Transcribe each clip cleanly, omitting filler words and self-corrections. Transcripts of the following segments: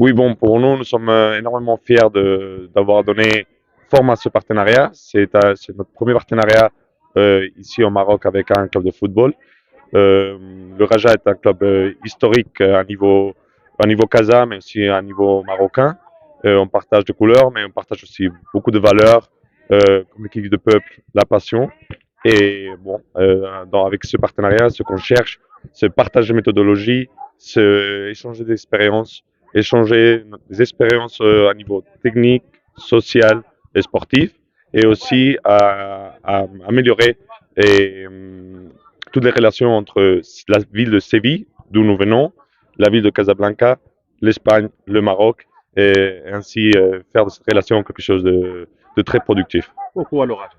Oui, bon, pour nous, nous sommes énormément fiers d'avoir donné forme à ce partenariat. C'est notre premier partenariat ici au Maroc avec un club de football. Le Raja est un club historique à niveau Casa, mais aussi à niveau marocain. On partage des couleurs, mais on partage aussi beaucoup de valeurs, comme l'équilibre de peuple, la passion. Et bon, avec ce partenariat, ce qu'on cherche, c'est partager méthodologie, c'est échanger d'expériences, échanger des expériences à niveau technique, social et sportif, et aussi à améliorer toutes les relations entre la ville de Séville, d'où nous venons, la ville de Casablanca, l'Espagne, le Maroc, et ainsi faire de cette relation quelque chose de très productif. Pourquoi le Raja?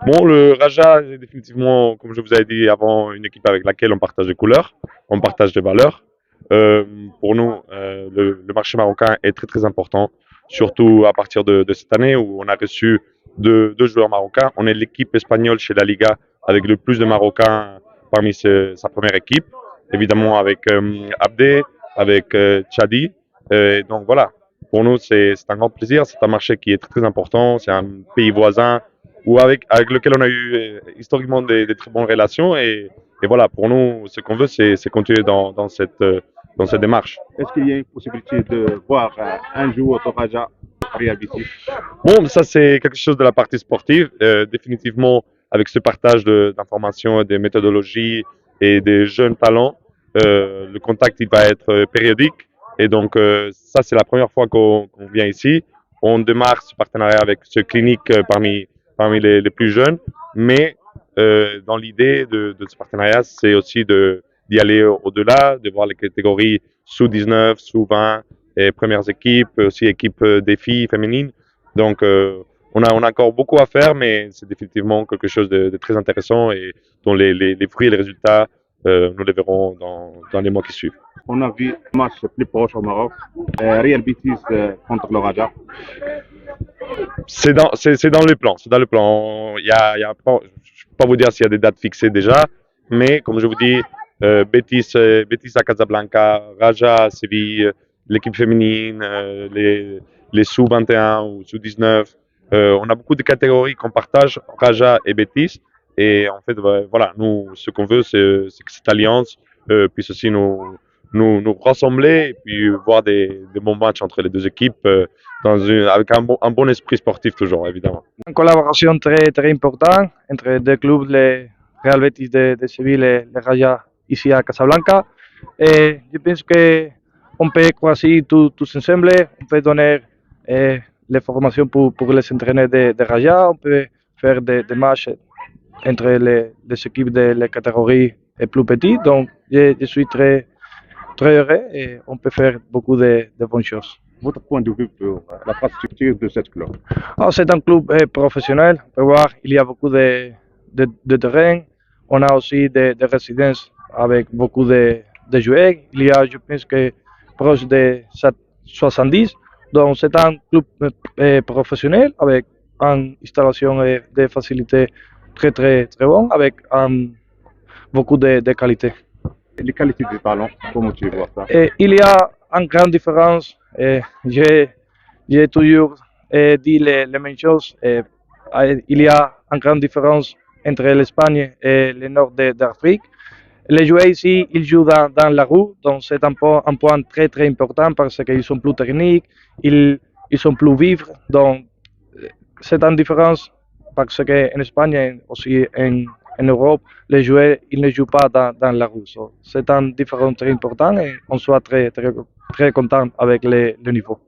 Bon, le Raja est définitivement, comme je vous avais dit avant, une équipe avec laquelle on partage des couleurs, on partage des valeurs. Pour nous, le marché marocain est très très important, surtout à partir de cette année où on a reçu deux joueurs marocains. On est l'équipe espagnole chez la Liga avec le plus de Marocains parmi sa première équipe, évidemment avec Abdé, avec Tchadi. Donc voilà, pour nous c'est un grand plaisir, c'est un marché qui est très très important, c'est un pays voisin avec lequel on a eu historiquement des très bonnes relations et voilà, pour nous, ce qu'on veut, c'est continuer dans cette démarche. Est-ce qu'il y a une possibilité de voir un jour au Raja Real Betis? Bon, ça c'est quelque chose de la partie sportive. Définitivement, avec ce partage d'informations, des méthodologies et des jeunes talents, le contact il va être périodique. Et donc, ça c'est la première fois qu'on vient ici. On démarre ce partenariat avec ce clinique parmi les plus jeunes, mais dans l'idée de ce partenariat, c'est aussi d'y aller au-delà, de voir les catégories sous 19, sous 20, et premières équipes, aussi équipes des filles féminines. Donc, on a encore beaucoup à faire, mais c'est définitivement quelque chose de très intéressant et dont les fruits et les résultats, nous les verrons dans les mois qui suivent. On a vu un match plus proche au Maroc, Real Betis contre le Raja. C'est dans le plan. C'est dans le plan. Je ne peux pas vous dire s'il y a des dates fixées déjà, mais comme je vous dis, Betis à Casablanca, Raja à Séville, l'équipe féminine, les sous-21 ou sous-19. On a beaucoup de catégories qu'on partage, Raja et Betis. Et en fait, voilà, nous, ce qu'on veut, c'est que cette alliance puisse aussi nous rassembler et puis voir des bons matchs entre les deux équipes avec un bon esprit sportif toujours, évidemment. Une collaboration très, très importante entre deux clubs, le Real Betis de Séville et le Raja ici à Casablanca. Et je pense qu'on peut choisir tous ensemble, on peut donner les formations pour les entraîneurs de Raja, on peut faire des matchs entre les équipes de la catégorie plus petites. Donc je suis très très heureux et on peut faire beaucoup de bonnes choses. Votre point de vue sur l'infrastructure de cette club? Alors, c'est un club professionnel. On peut voir, il y a beaucoup de terrain. On a aussi des résidences avec beaucoup de joueurs. Il y a, je pense que proche de 70. Donc, c'est un club professionnel avec une installation de facilités très, très, très bonne, avec beaucoup de qualité. Les qualités du talent, comment tu vois ça? Et il y a une grande différence. J'ai toujours dit les mêmes choses. Il y a une grande différence entre l'Espagne et le nord d'Afrique. Les joueurs ici, ils jouent dans la rue, donc c'est un point très très important parce qu'ils sont plus techniques, ils sont plus vifs. Donc c'est une différence parce qu'en Espagne et aussi en Europe, les joueurs ils ne jouent pas dans la rue. So, c'est une différence très importante et on soit très, très, très content avec le niveau.